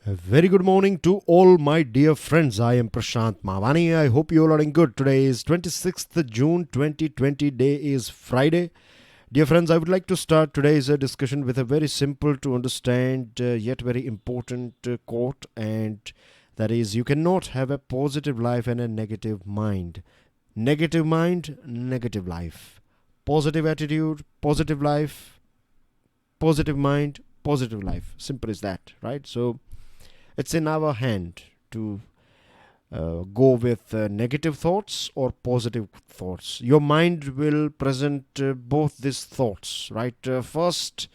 A very good morning to all my dear friends. I am Prashant Mavani. I hope you all are doing good. Today is 26th June 2020. Day is Friday. Dear friends, I would like to start today's discussion with a very simple to understand yet very important quote, and that is, you cannot have a positive life and a negative mind. Negative mind, negative life. Positive attitude, positive life. Positive mind, positive life. Simple as that, right? So it's in our hand to go with negative thoughts or positive thoughts. Your mind will present both these thoughts, right? First,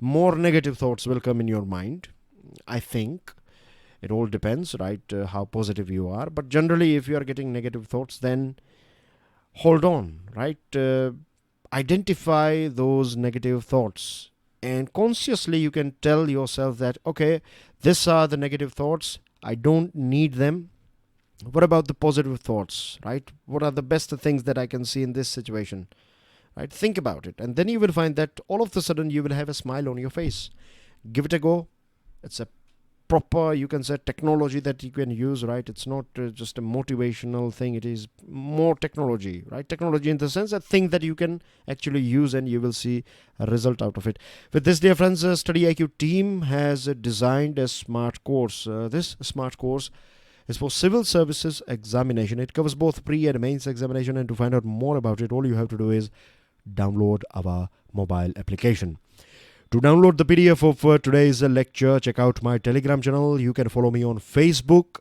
more negative thoughts will come in your mind. I think it all depends, right? How positive you are. But generally, if you are getting negative thoughts, then hold on, right? Identify those negative thoughts. And consciously, you can tell yourself that, okay, these are the negative thoughts. I don't need them. What about the positive thoughts, right? What are the best things that I can see in this situation, right? Think about it. And then you will find that all of a sudden you will have a smile on your face. Give it a go. It's a proper, you can say, technology that you can use, right? It's not just a motivational thing. It is more technology, right? Technology in the sense, a thing that you can actually use and you will see a result out of it. With this, dear friends, StudyIQ team has designed a smart course. This smart course is for Civil Services Examination. It covers both pre and mains examination, and to find out more about it, all you have to do is download our mobile application. To download the PDF of today's lecture, check out my Telegram channel. You can follow me on Facebook.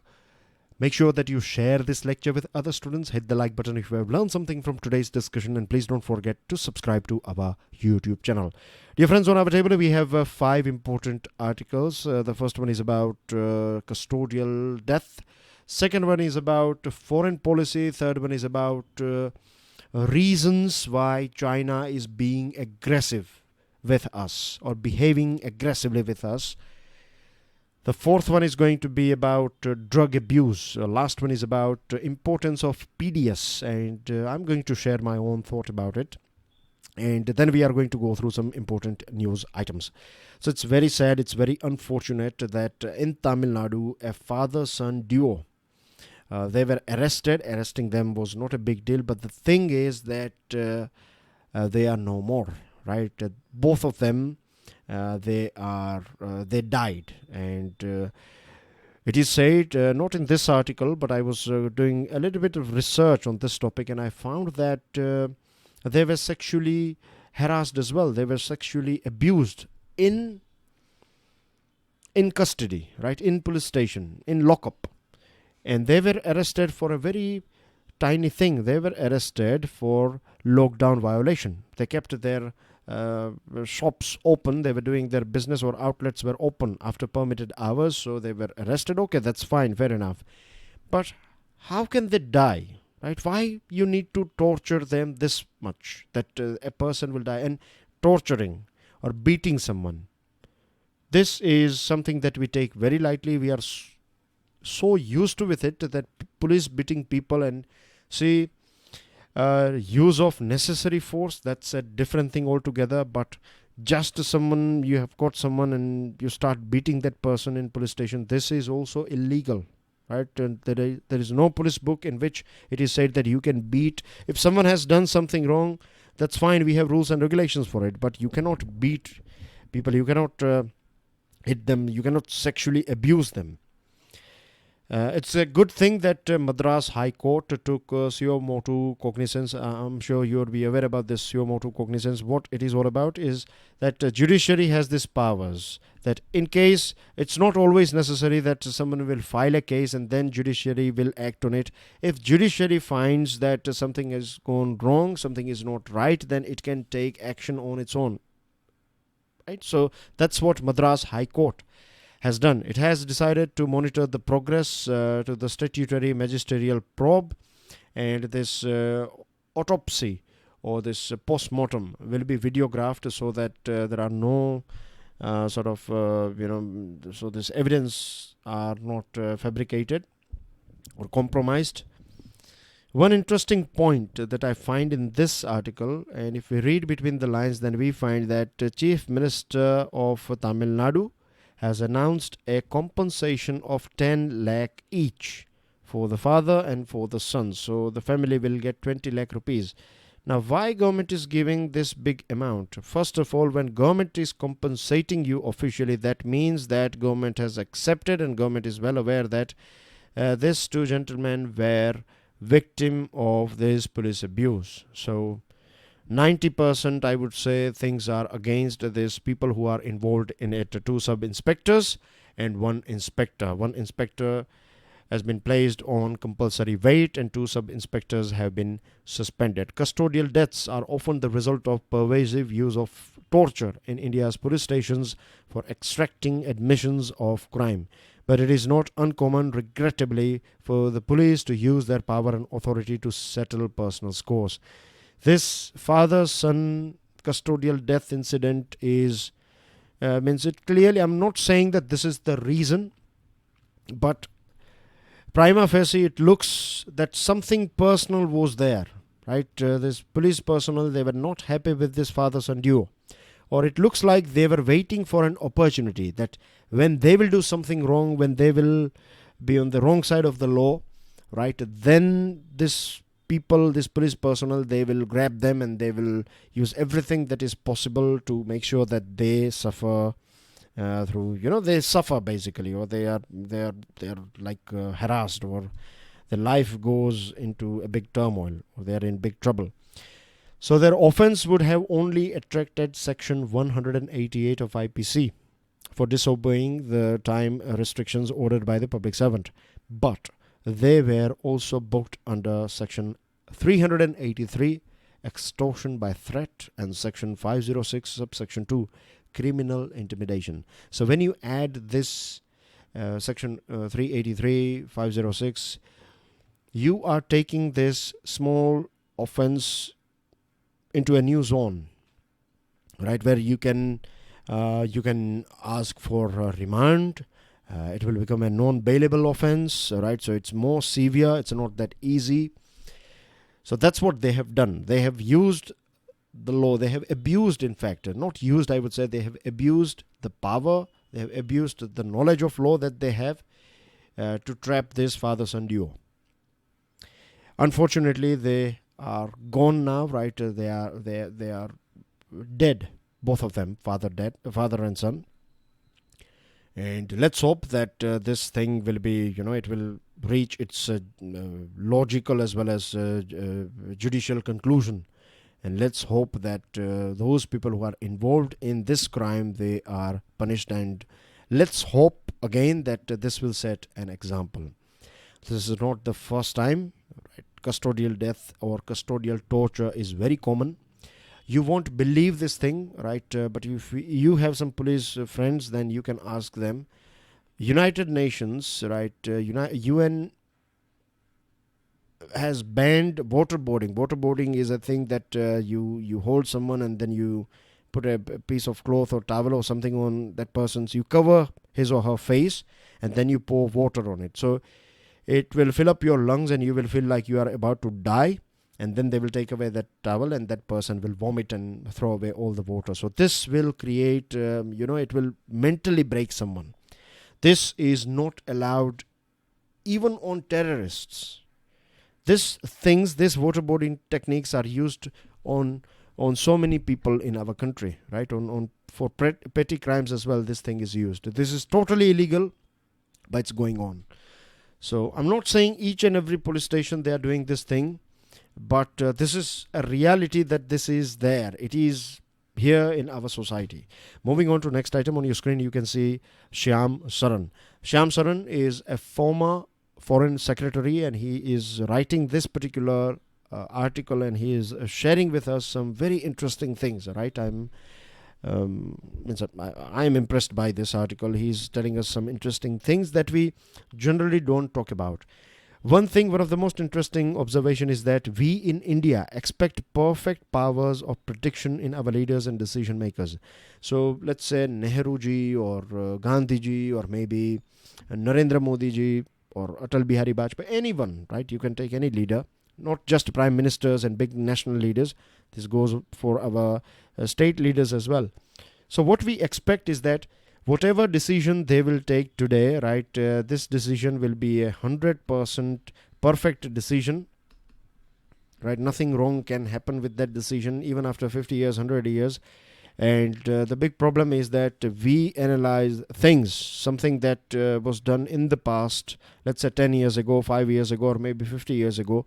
Make sure that you share this lecture with other students. Hit the like button if you have learned something from today's discussion. And please don't forget to subscribe to our YouTube channel. Dear friends, on our table we have 5 important articles. The first one is about custodial death. Second one is about foreign policy. Third one is about reasons why China is being aggressive with us or behaving aggressively with us. The fourth one is going to be about drug abuse. Last one is about importance of PDS, and I'm going to share my own thought about it. And then we are going to go through some important news items. So it's very sad, it's very unfortunate that in Tamil Nadu, a father-son duo, they were arrested. Arresting them was not a big deal, but the thing is that they are no more. Right, both of them, they died, and it is said, not in this article, but I was doing a little bit of research on this topic, and I found that they were sexually harassed as well. They were sexually abused in custody, right, in police station, in lockup, and they were arrested for a very tiny thing. They were arrested for lockdown violation. They kept their shops open. They were doing their business, or outlets were open after permitted hours, so they were arrested. Okay, that's fine, fair enough. But how can they die, right? Why you need to torture them this much that a person will die? And torturing or beating someone, this is something that we take very lightly. We are so used to with it that police beating people, and see, use of necessary force, that's a different thing altogether. But just someone, you have got someone and you start beating that person in police station, this is also illegal, right? And there is no police book in which it is said that you can beat. If someone has done something wrong, that's fine, we have rules and regulations for it, but you cannot beat people, you cannot hit them, you cannot sexually abuse them. It's a good thing that Madras High Court took suo motu cognizance. I'm sure you would be aware about this suo motu cognizance. What it is all about is that judiciary has these powers, that in case, it's not always necessary that someone will file a case and then judiciary will act on it. If judiciary finds that something has gone wrong, something is not right, then it can take action on its own. Right? So that's what Madras High Court has done. It has decided to monitor the progress to the statutory magisterial probe, and this autopsy or this post-mortem will be videographed so that there are no so this evidence are not fabricated or compromised. One interesting point that I find in this article, and if we read between the lines, then we find that Chief Minister of Tamil Nadu has announced a compensation of 10 lakh each for the father and for the son. So the family will get 20 lakh rupees. Now, why government is giving this big amount? First of all, when government is compensating you officially, that means that government has accepted and government is well aware that these two gentlemen were victim of this police abuse. So 90% I would say things are against these people who are involved in it. Two sub-inspectors and one inspector. One inspector has been placed on compulsory wait and two sub-inspectors have been suspended. Custodial deaths are often the result of pervasive use of torture in India's police stations for extracting admissions of crime. But it is not uncommon, regrettably, for the police to use their power and authority to settle personal scores. This father-son custodial death incident is means it clearly. I'm not saying that this is the reason, but prima facie it looks that something personal was there, right? This police personnel, they were not happy with this father-son duo, or it looks like they were waiting for an opportunity that when they will do something wrong, when they will be on the wrong side of the law, right, then this police personnel, they will grab them and they will use everything that is possible to make sure that they suffer they suffer basically, or they are like harassed, or their life goes into a big turmoil, or they are in big trouble. So their offense would have only attracted section 188 of IPC for disobeying the time restrictions ordered by the public servant, but they were also booked under section 383 extortion by threat and section 506 subsection 2 criminal intimidation. So when you add this section 383, 506, you are taking this small offense into a new zone, right, where you can ask for remand. It will become a non-bailable offense, right? So it's more severe. It's not that easy. So that's what they have done. They have used the law. They have abused, in fact, not used, I would say, they have abused the power. They have abused the knowledge of law that they have to trap this father-son duo. Unfortunately, they are gone now, right? They are dead, both of them, father and son. And let's hope that this thing will be, it will reach its logical as well as judicial conclusion. And let's hope that those people who are involved in this crime, they are punished. And let's hope again that this will set an example. This is not the first time. Right? Custodial death or custodial torture is very common. You won't believe this thing, right? But if you have some police friends, then you can ask them. United Nations, right? UN has banned waterboarding. Waterboarding is a thing that you hold someone and then you put a piece of cloth or towel or something on that person's. You cover his or her face and then you pour water on it. So it will fill up your lungs and you will feel like you are about to die. And then they will take away that towel and that person will vomit and throw away all the water. So this will create, it will mentally break someone. This is not allowed even on terrorists. These waterboarding techniques are used on so many people in our country, right? For petty crimes as well, this thing is used. This is totally illegal, but it's going on. So I'm not saying each and every police station they are doing this thing. But this is a reality that this is there. It is here in our society. Moving on to next item on your screen, you can see Shyam Saran. Shyam Saran is a former foreign secretary and he is writing this particular article and he is sharing with us some very interesting things. Right? I'm impressed by this article. He's telling us some interesting things that we generally don't talk about. One of the most interesting observation is that we in India expect perfect powers of prediction in our leaders and decision makers. So let's say Nehru ji or Gandhi ji or maybe Narendra Modi ji or Atal Bihari Vajpayee, anyone, right? You can take any leader, not just prime ministers and big national leaders. This goes for our state leaders as well. So what we expect is that whatever decision they will take today, right, this decision will be 100% perfect decision, right? Nothing wrong can happen with that decision even after 50 years, 100 years. And the big problem is that we analyze things, something that was done in the past, let's say 10 years ago, 5 years ago, or maybe 50 years ago.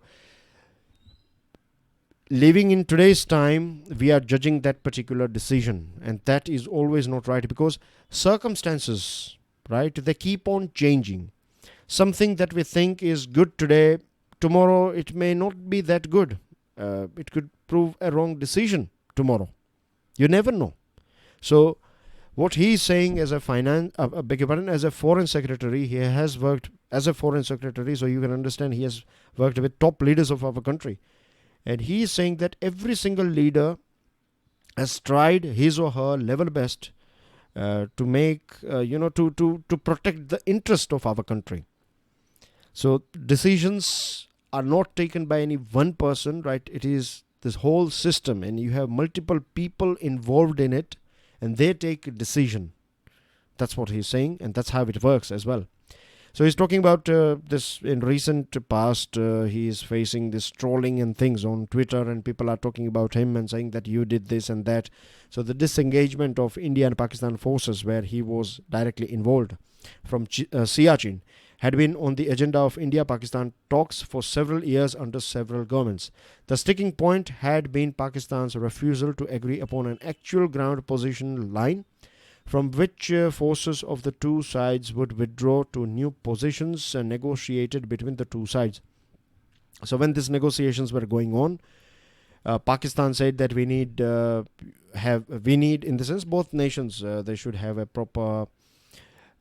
Living in today's time, we are judging that particular decision, and that is always not right, because circumstances, right, they keep on changing. Something that we think is good today, tomorrow it may not be that good. It could prove a wrong decision tomorrow. You never know. So what he is saying as a as a foreign secretary, he has worked as a foreign secretary, so you can understand he has worked with top leaders of our country. And he is saying that every single leader has tried his or her level best to make, to protect the interest of our country. So decisions are not taken by any one person, right? It is this whole system, and you have multiple people involved in it, and they take a decision. That's what he's saying, and that's how it works as well. So he's talking about this in recent past. He is facing this trolling and things on Twitter, and people are talking about him and saying that you did this and that. So the disengagement of India and Pakistan forces, where he was directly involved from Siachen, had been on the agenda of India-Pakistan talks for several years under several governments. The sticking point had been Pakistan's refusal to agree upon an actual ground position line from which forces of the two sides would withdraw to new positions negotiated between the two sides. So when these negotiations were going on, Pakistan said that we need, in the sense, both nations, they should have a proper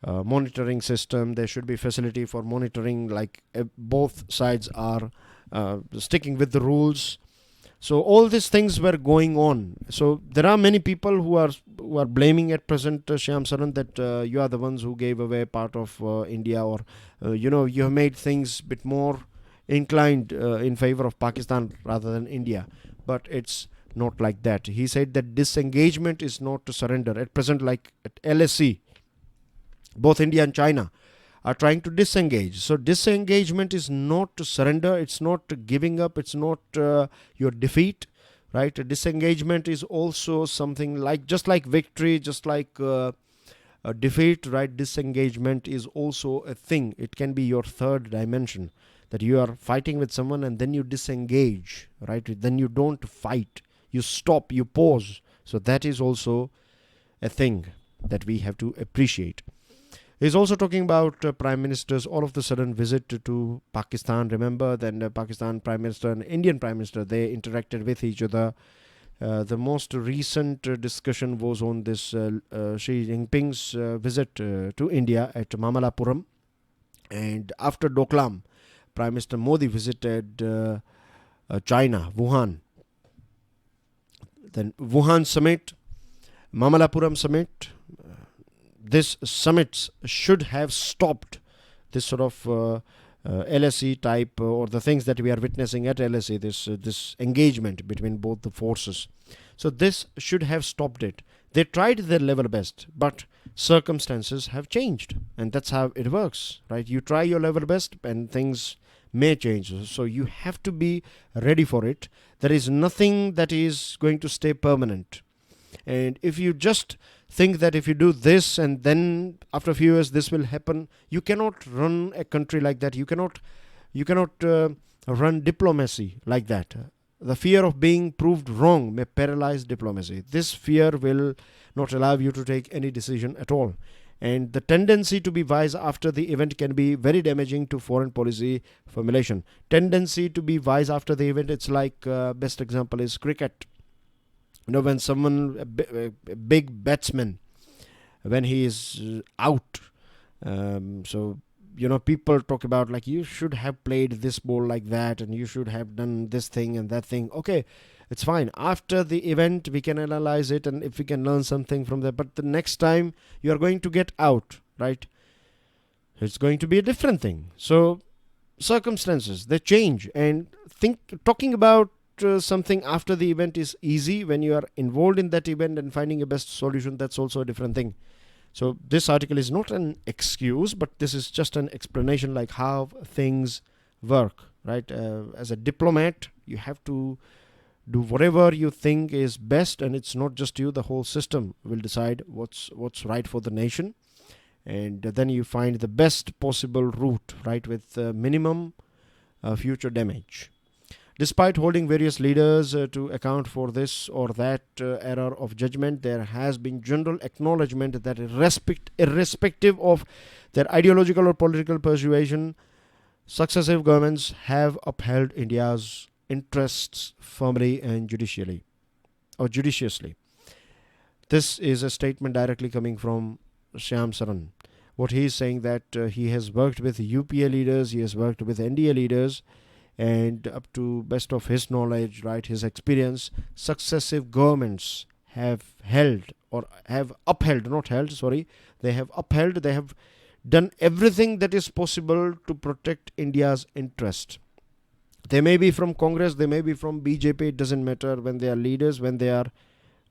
monitoring system. There should be facility for monitoring, like both sides are sticking with the rules. So all these things were going on. So there are many people who are blaming at present Shyam Saran that you are the ones who gave away part of India, or you have made things a bit more inclined in favor of Pakistan rather than India. But it's not like that. He said that disengagement is not to surrender. At present, like at LSE, both India and China are trying to disengage. So disengagement is not to surrender. It's not giving up. It's not your defeat, right? Disengagement is also something like, just like victory, just like a defeat, right? Disengagement is also a thing. It can be your third dimension, that you are fighting with someone and then you disengage, right? Then you don't fight. You stop, you pause. So that is also a thing that we have to appreciate. He's also talking about Prime Minister's all of the sudden visit to Pakistan. Remember, then Pakistan Prime Minister and Indian Prime Minister, they interacted with each other. The most recent discussion was on this Xi Jinping's visit to India at Mamallapuram. And after Doklam, Prime Minister Modi visited China, Wuhan. Then Wuhan summit, Mamallapuram summit. This summits should have stopped this sort of LSE type or the things that we are witnessing at LSE, this engagement between both the forces. So this should have stopped it. They tried their level best, but circumstances have changed, and that's how it works, right? You try your level best and things may change. So you have to be ready for it. There is nothing that is going to stay permanent. And if you just think that if you do this and then after a few years this will happen, you cannot run a country like that. You cannot run diplomacy like that. The fear of being proved wrong may paralyze diplomacy. This fear will not allow you to take any decision at all. And the tendency to be wise after the event can be very damaging to foreign policy formulation. Tendency to be wise after the event, it's like best example is cricket. When someone, a big batsman, when he is out, people talk about like, you should have played this ball like that and you should have done this thing and that thing. Okay, it's fine. After the event, we can analyze it, and if we can learn something from that. But the next time you are going to get out, right, it's going to be a different thing. So circumstances, they change. And talking about something after the event is easy. When you are involved in that event and finding a best solution, that's also a different thing. So this article is not an excuse, but this is just an explanation like how things work, right? As a diplomat, you have to do whatever you think is best, and it's not just you, the whole system will decide what's right for the nation, and then you find the best possible route, right, with minimum future damage. Despite holding various leaders to account for this or that error of judgment, there has been general acknowledgement that irrespective of their ideological or political persuasion, successive governments have upheld India's interests firmly and judiciously. This is a statement directly coming from Shyam Saran. What he is saying that he has worked with UPA leaders, he has worked with NDA leaders, and up to best of his knowledge, right, his experience, successive governments have held or have upheld, not held, sorry, they have upheld, they have done everything that is possible to protect India's interest. They may be from Congress, they may be from BJP, it doesn't matter. When they are leaders, when they are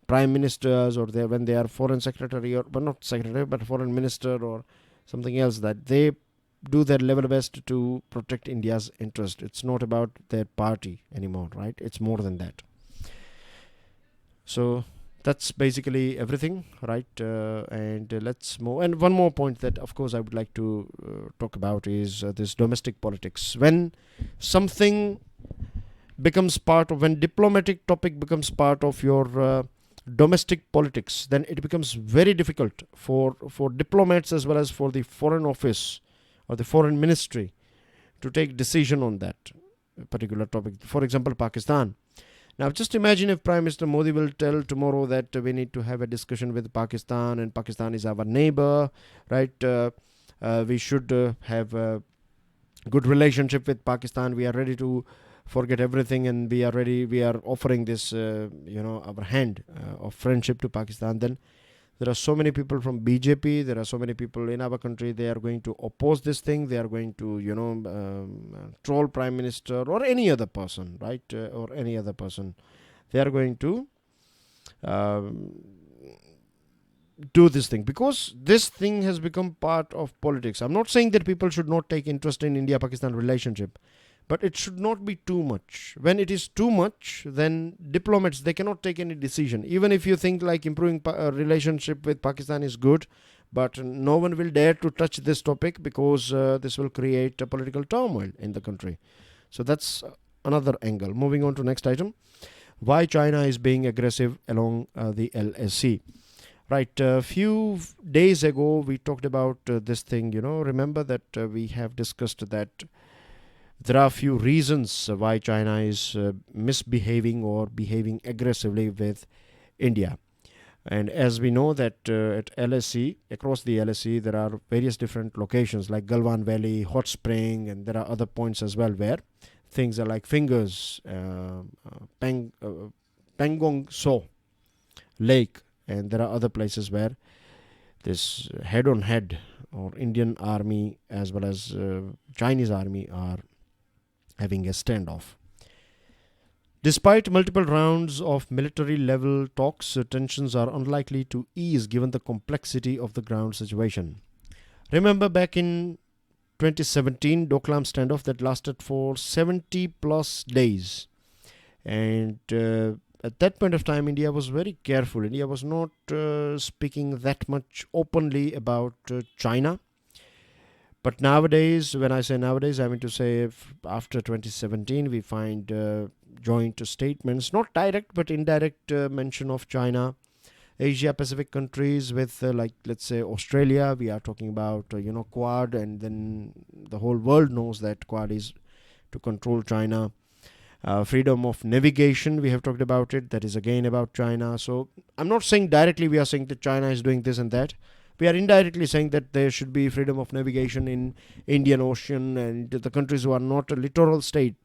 prime ministers, or when they are foreign secretary, or but not secretary, but foreign minister or something else, that they do their level best to protect India's interest. It's not about their party anymore, right? It's more than that. So that's basically everything, right? And let's move. And one more point that, of course, I would like to talk about is this domestic politics. When something becomes part of, when diplomatic topic becomes part of your domestic politics, then it becomes very difficult for diplomats as well as for the foreign office or the foreign ministry to take decision on that particular topic. For example, Pakistan. Now, just imagine if Prime Minister Modi will tell tomorrow that we need to have a discussion with Pakistan, and Pakistan is our neighbor, right? We should have a good relationship with Pakistan. We are ready to forget everything, and we are offering this, our hand of friendship to Pakistan. Then there are so many people from BJP, there are so many people in our country, they are going to oppose this thing, they are going to, troll Prime Minister or any other person, right? Or any other person. They are going to do this thing, because this thing has become part of politics. I'm not saying that people should not take interest in India-Pakistan relationship, but it should not be too much. When it is too much, then diplomats, they cannot take any decision. Even if you think like improving relationship with Pakistan is good, but no one will dare to touch this topic, because this will create a political turmoil in the country. So that's another angle. Moving on to next item. Why China is being aggressive along the LSC. Right, a few days ago we talked about this thing, remember that we have discussed that there are a few reasons why China is misbehaving or behaving aggressively with India. And as we know that at LSC, across the LSC, there are various different locations like Galwan Valley, Hot Spring, and there are other points as well where things are like fingers, Pangong So Lake, and there are other places where this head-on-head or Indian army as well as Chinese army are having a standoff. Despite multiple rounds of military-level talks, tensions are unlikely to ease given the complexity of the ground situation. Remember back in 2017, Doklam standoff that lasted for 70 plus days. And at that point of time, India was very careful. India was not speaking that much openly about China. But nowadays, when I say nowadays, I mean to say after 2017, we find joint statements, not direct but indirect mention of China, Asia Pacific countries with like let's say Australia. We are talking about Quad, and then the whole world knows that Quad is to control China. Freedom of navigation, we have talked about it, that is again about China. So I'm not saying directly we are saying that China is doing this and that. We are indirectly saying that there should be freedom of navigation in Indian Ocean, and the countries who are not a littoral state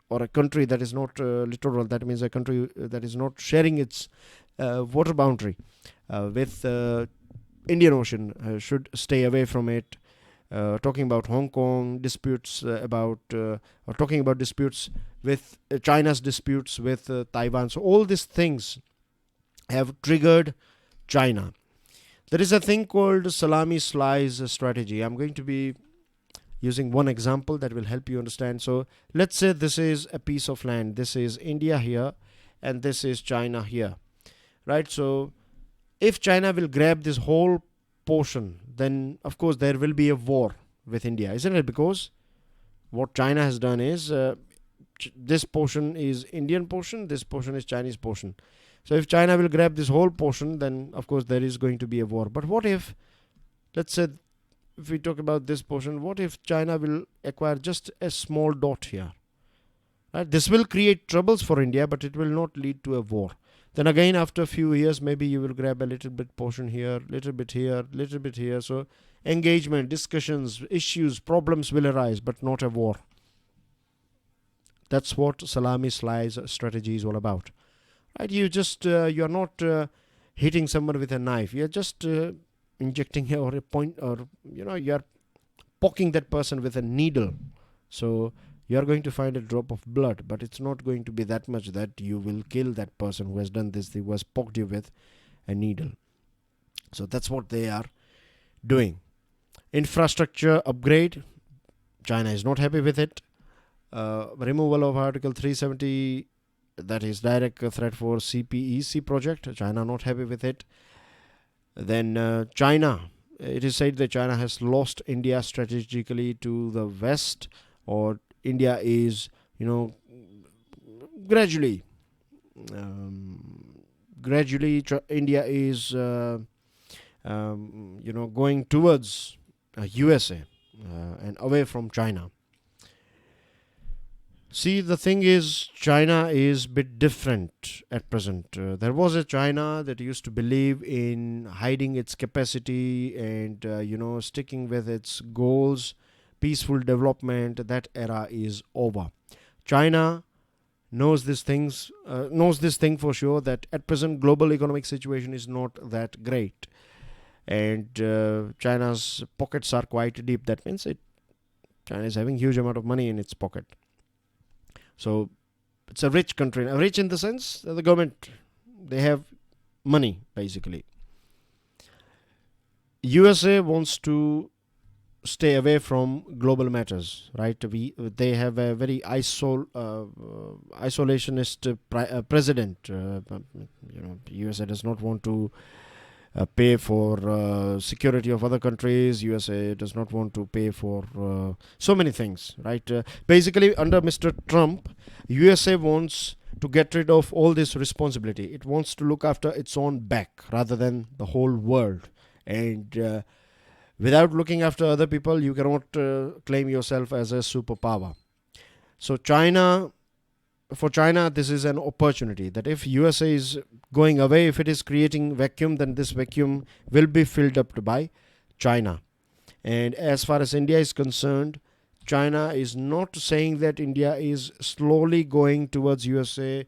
or a country that is not littoral, that means a country that is not sharing its water boundary with Indian Ocean should stay away from it. Talking about Hong Kong disputes or talking about disputes with China's disputes with Taiwan. So all these things have triggered China. There is a thing called salami slice strategy. I'm going to be using one example that will help you understand. So let's say this is a piece of land. This is India here and this is China here, right? So if China will grab this whole portion, then of course there will be a war with India, isn't it? Because what China has done is this portion is Indian portion, this portion is Chinese portion. So if China will grab this whole portion, then of course there is going to be a war. But what if, let's say, if we talk about this portion, what if China will acquire just a small dot here? Right? This will create troubles for India, but it will not lead to a war. Then again, after a few years, maybe you will grab a little bit portion here, little bit here, little bit here. So engagement, discussions, issues, problems will arise, but not a war. That's what salami slice strategy is all about. Right? You just you are not hitting someone with a knife. You are just injecting or a point, or you are poking that person with a needle. So you are going to find a drop of blood, but it's not going to be that much that you will kill that person who has done this, who has poked you with a needle. So that's what they are doing. Infrastructure upgrade, China is not happy with it. Removal of Article 370, that is direct threat for CPEC project, China not happy with it. Then China, it is said that China has lost India strategically to the West, or India is, gradually India is, going towards USA and away from China. See, the thing is, China is a bit different at present. There was a China that used to believe in hiding its capacity and, sticking with its goals, peaceful development. That era is over. China knows this thing for sure, that at present global economic situation is not that great. And China's pockets are quite deep. That means China is having huge amount of money in its pocket. So it's a rich country. Rich in the sense that the government, they have money basically. USA wants to stay away from global matters, right? They have a very isolationist president. USA does not want to pay for security of other countries. USA does not want to pay for so many things, right? Basically, under Mr. Trump, USA wants to get rid of all this responsibility. It wants to look after its own back rather than the whole world. And without looking after other people, you cannot claim yourself as a superpower. So for China, this is an opportunity that if USA is going away, if it is creating vacuum, then this vacuum will be filled up by China. And as far as India is concerned, China is not saying that India is slowly going towards USA.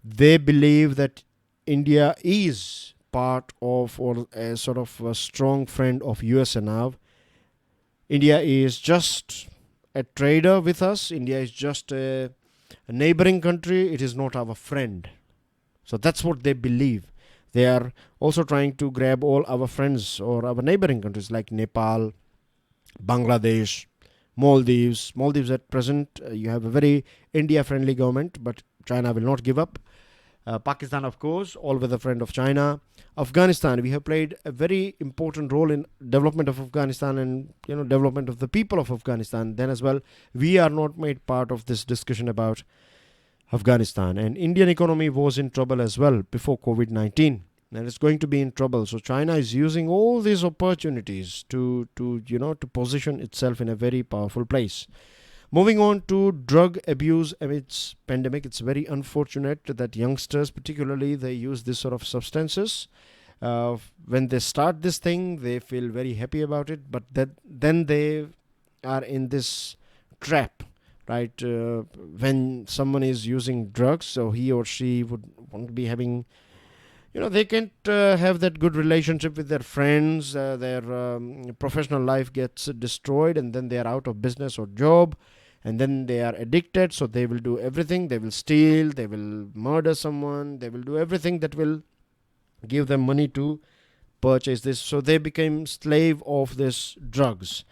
They believe that India is part of, or a sort of a strong friend of USA now. India is just a trader with us. India is just a neighboring country. It is not our friend. So that's what they believe. They are also trying to grab all our friends or our neighboring countries like Nepal, Bangladesh, Maldives. Maldives at present, you have a very India-friendly government, but China will not give up. Pakistan, of course, always a friend of China. Afghanistan, we have played a very important role in development of Afghanistan and development of the people of Afghanistan. Then as well, we are not made part of this discussion about Afghanistan. And Indian economy was in trouble as well before COVID-19, and it's going to be in trouble. So China is using all these opportunities to position itself in a very powerful place. Moving on to drug abuse amidst pandemic, it's very unfortunate that youngsters, particularly, they use this sort of substances. When they start this thing, they feel very happy about it, but then they are in this trap, right? When someone is using drugs, so he or she would want to be having, they can't have that good relationship with their friends. Their professional life gets destroyed, and then they are out of business or job. And then they are addicted, so they will do everything. They will steal, they will murder someone, they will do everything that will give them money to purchase this. So they became slave of this drugs.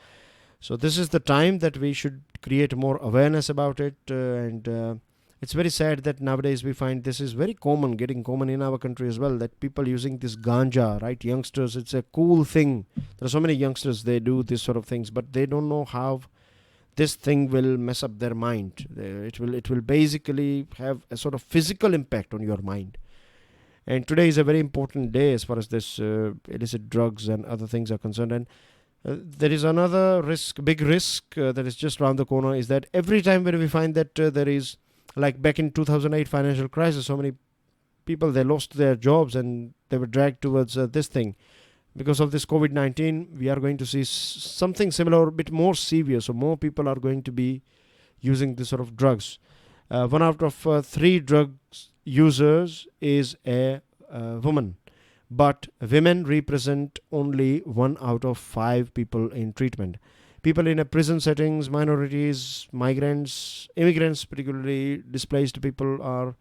So this is the time that we should create more awareness about it, and it's very sad that nowadays we find this is very common, getting common in our country as well, that people using this ganja, right? Youngsters, it's a cool thing. There are so many youngsters, they do this sort of things, but they don't know how this thing will mess up their mind. It will basically have a sort of physical impact on your mind. And today is a very important day as far as this illicit drugs and other things are concerned. And there is another risk, big risk that is just around the corner, is that every time when we find that there is, like back in 2008 financial crisis, so many people, they lost their jobs and they were dragged towards this thing. Because of this COVID-19, we are going to see something similar, a bit more severe. So more people are going to be using this sort of drugs. 1 out of 3 drugs users is a woman. But women represent only 1 out of 5 people in treatment. People in a prison settings, minorities, migrants, immigrants, particularly displaced people are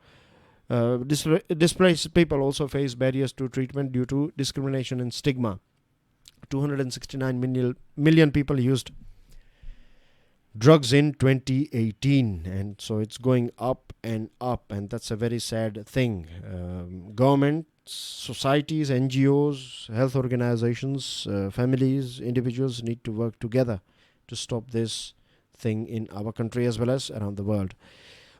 displaced people also face barriers to treatment due to discrimination and stigma. 269 million people used drugs in 2018, and so it's going up, and that's a very sad thing. Government, societies, NGOs, health organizations, families, individuals need to work together to stop this thing in our country as well as around the world.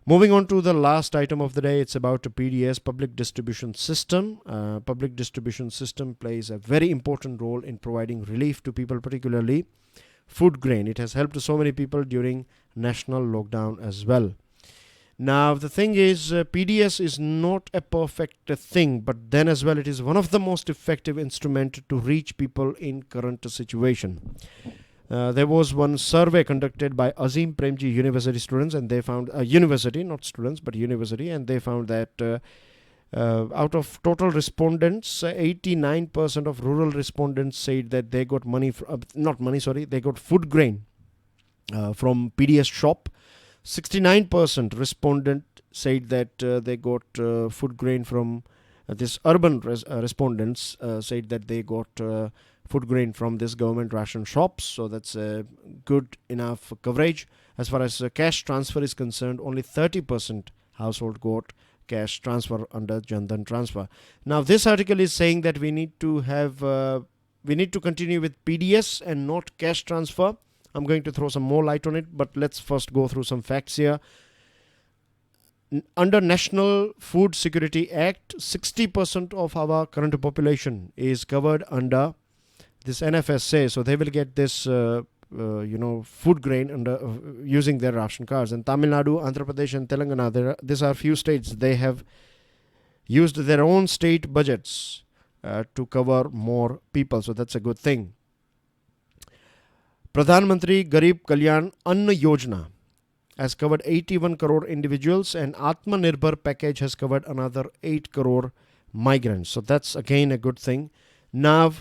Moving on to the last item of the day, it's about a PDS, public distribution system. Public distribution system plays a very important role in providing relief to people, particularly food grain. It has helped so many people during national lockdown as well. Now, the thing is, PDS is not a perfect thing, but then as well, it is one of the most effective instruments to reach people in current situation. There was one survey conducted by Azim Premji University students, and they found, university, not students, but university, and they found that out of total respondents, 89% of rural respondents said that they got they got food grain from PDS shop. 69% respondent said that they got food grain from this urban respondents said that they got food grain from this government ration shops. So that's good enough coverage. As far as cash transfer is concerned, only 30% household got cash transfer under Jan Dhan transfer. Now this article is saying that we need to continue with PDS and not cash transfer. I'm going to throw some more light on it, but let's first go through some facts here. Under National Food Security Act, 60% of our current population is covered under this NFSA, so they will get this food grain under using their ration cards. And Tamil Nadu, Andhra Pradesh and Telangana, these are few states, they have used their own state budgets to cover more people, so that's a good thing. Pradhan Mantri Garib Kalyan Anna Yojana has covered 81 crore individuals, and Atmanirbhar package has covered another 8 crore migrants. So that's again a good thing. Now,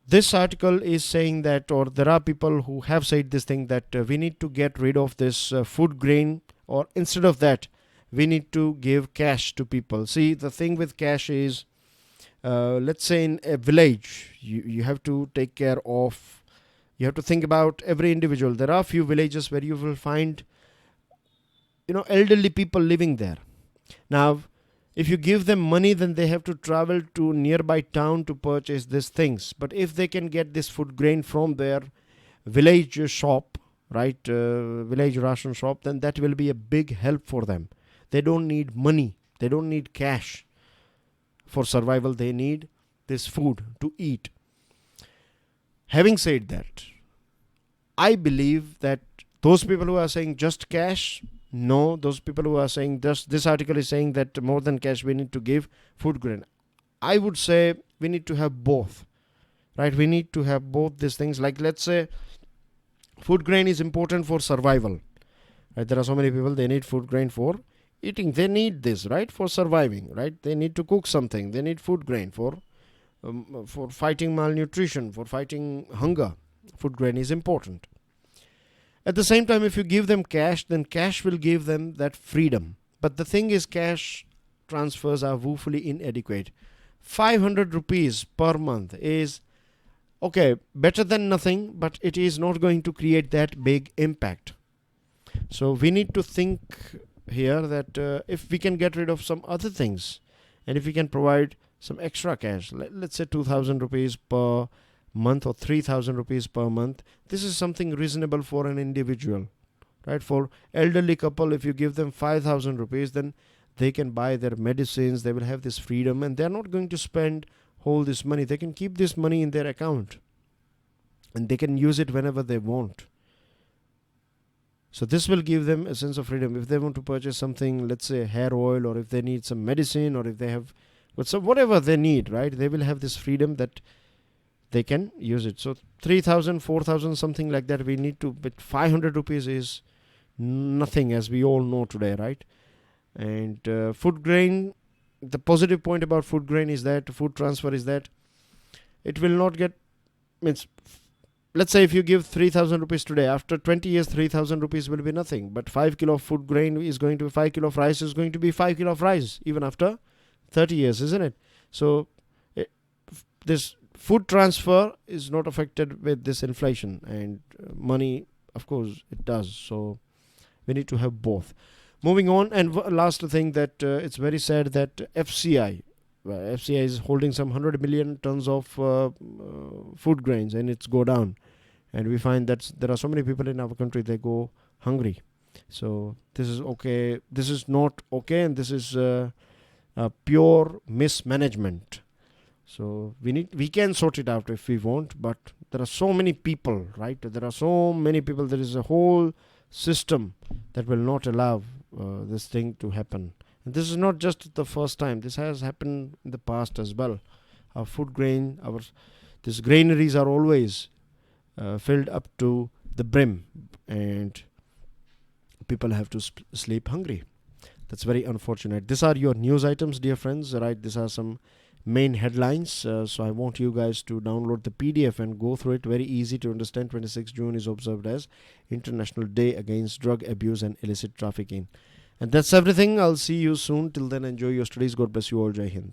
this article is saying that, or there are people who have said this thing, that we need to get rid of this food grain, or instead of that, we need to give cash to people. See, the thing with cash is, let's say in a village, you have to take care of, you have to think about every individual. There are few villages where you will find, elderly people living there. Now, if you give them money, then they have to travel to nearby town to purchase these things. But if they can get this food grain from their village shop, right, village ration shop, then that will be a big help for them. They don't need money. They don't need cash for survival. They need this food to eat. Having said that, I believe that those people who are saying just cash, no, those people who are saying this article is saying that more than cash we need to give food grain. I would say we need to have both, right? We need to have both these things. Like, let's say food grain is important for survival, right? There are so many people, they need food grain for eating. They need this, right, for surviving, right? They need to cook something. They need food grain for fighting malnutrition, for fighting hunger. Food grain is important. At the same time, if you give them cash, then cash will give them that freedom. But the thing is, cash transfers are woefully inadequate. 500 rupees per month is okay, better than nothing, but it is not going to create that big impact. So we need to think here that if we can get rid of some other things, and if we can provide some extra cash, let's say 2,000 rupees per month or 3,000 rupees per month, this is something reasonable for an individual, right? For elderly couple, if you give them 5,000 rupees, then they can buy their medicines, they will have this freedom, and they're not going to spend all this money. They can keep this money in their account and they can use it whenever they want. So this will give them a sense of freedom. If they want to purchase something, let's say hair oil, or if they need some medicine, or if they have whatever they need, right, they will have this freedom that they can use it. So 3,000, 4,000, something like that we need to, but 500 rupees is nothing, as we all know today, right? And food grain, the positive point about food grain is that food transfer is that it will not get, means, let's say if you give 3,000 rupees today, after 20 years 3,000 rupees will be nothing, but 5 kilo of food grain is going to be 5 kilo of rice is going to be 5 kilo of rice even after 30 years, isn't it? So this food transfer is not affected with this inflation, and money, of course, it does. So we need to have both. Moving on, and last thing that it's very sad that FCI is holding some 100 million tons of food grains, and it's go down, and we find that there are so many people in our country, they go hungry. So this is okay, this is not okay, and this is pure mismanagement. So we can sort it out if we want, but there are so many people, right? There are so many people, there is a whole system that will not allow this thing to happen. And this is not just the first time, this has happened in the past as well. Our food grain, these granaries are always filled up to the brim, and people have to sleep hungry. That's very unfortunate. These are your news items, dear friends, right? These are some main headlines. So I want you guys to download the PDF and go through it. Very easy to understand. 26 June is observed as International Day Against Drug Abuse and Illicit Trafficking. And that's everything. I'll see you soon. Till then, enjoy your studies. God bless you all. Jai Hind.